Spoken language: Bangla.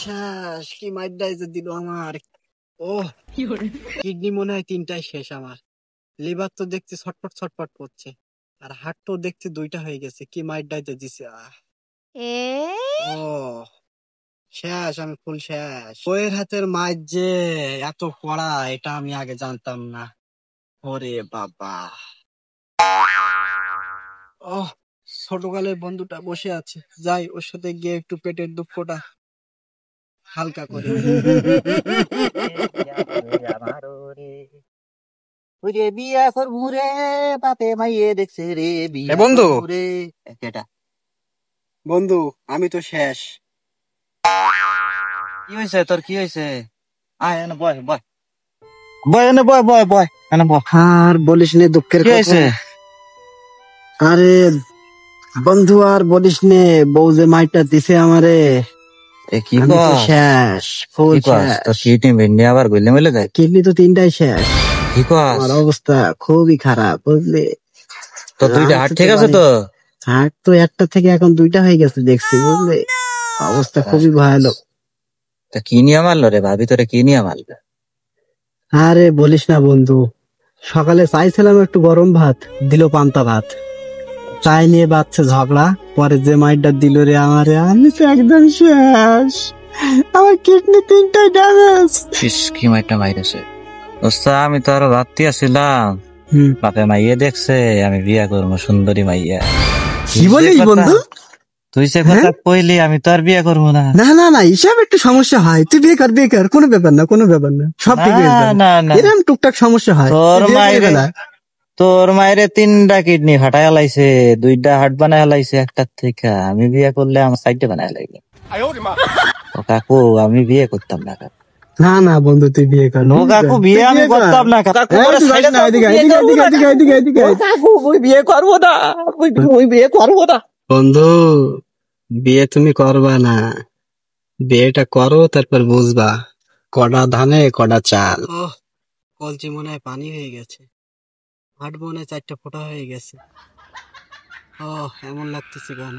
শেষ কি মাইডাই যে দিল আমার। ও কিডনি মনে হয় তিনটাই শেষ আমার। লিভার তো দেখছি ছটপট ছটপট করছে, আর হার্ট তো দেখছি দুইটা হয়ে গেছে। কি মাইডাই যে দিছে। ও শেষ, আমি ফুল শেষ। বইয়ের হাতের মাইর যে এত কড়া, এটা আমি আগে জানতাম না। ওরে বাবা। ও ছোটকালের বন্ধুটা বসে আছে, যাই ওর সাথে গিয়ে একটু পেটের দুঃখটা হালকা করে। বিয়া করবো রে, বাপে মাইয়ে দেখছে রে, বিয়া বন্ধু করবো রে। কেটা বন্ধু, আমি তো শেষ। কি হয়েছে তোর, কি হয়েছে? আয় এনে বয় বয় বয়, এনে বয় বয় বয়, এনে বয়। আর বলিস নে দুঃখের কি হয়েছে? কথা। আরে বন্ধু আর বলিস নে, বউ যে মাইটা দিছে আমারে। কি আমি তো কস? শেষ, ফুল শেষ। তোর কিডনি ভেন্ডি আবার গলে মেলে যায়? কিডনি তো তিনটাই শেষ। কি কস? আমার অবস্থা খুবই খারাপ বুঝলি। তোর দুইটা হাত ঠিক আছে তো? হার্ট তো একটা থেকে এখন দুইটা হয়ে গেছে দেখছি বুঝলি। অবস্থা খুবই ভয়ানক। তা কি নিয়ে মারলো রে ভাবি, তোরে কি নিয়ে মারলো? আরে বলিস না বন্ধু, সকালে চাইছিলাম একটু গরম ভাত, দিল পান্তা ভাত। চাই নিয়ে বাচ্চা ঝগড়া, পরে যে মাইটটা দিল রে আমারে, আমি তো একদম শেষ। আমার কিডনি তিনটাই ড্যামেজ। কি মাইটা মাইরেছে ওস্তা, আমি তো আরো ভাবতে আসছিলাম বাপে মাইয়ে দেখছে আমি বিয়া করবো সুন্দরী মাইয়া। কি বলিস বন্ধু? তুই সে কথা কইলি, আমি তো আর বিয়ে করবো না। না না না, হিসাব একটু সমস্যা হয়, তুই বিয়ে কর বিয়ে কর, কোনো ব্যাপার না কোনো ব্যাপার না, সব ঠিক হয়ে যাবে। না না, এরকম টুকটাক সমস্যা হয়। তোর মায়েরে 3টা কিডনি ফাটাই লাইছে, 2টা হার্ট বানায় লাইছে একটার থেকে। আমি বিয়ে করলে আমার 4টা বানায় লাগবে। ও কাকু, আমি বিয়ে করতাম না কাকু। না না বন্ধু, তুই বিয়ে কর। নো কাকু, বিয়ে আমি করতাম না কাকু। কাকু ওই বিয়ে করবো না, ওই বিয়ে করবো না। বন্ধু, বিয়ে তুমি করবা না, বিয়েটা করো তারপর বুঝবা কটা ধানে কটা চাল। কলচি মনে হয় পানি হয়ে গেছে, হাট মনে হয় 4টা ফোঁটা হয়ে গেছে। এমন লাগতেছে কেন?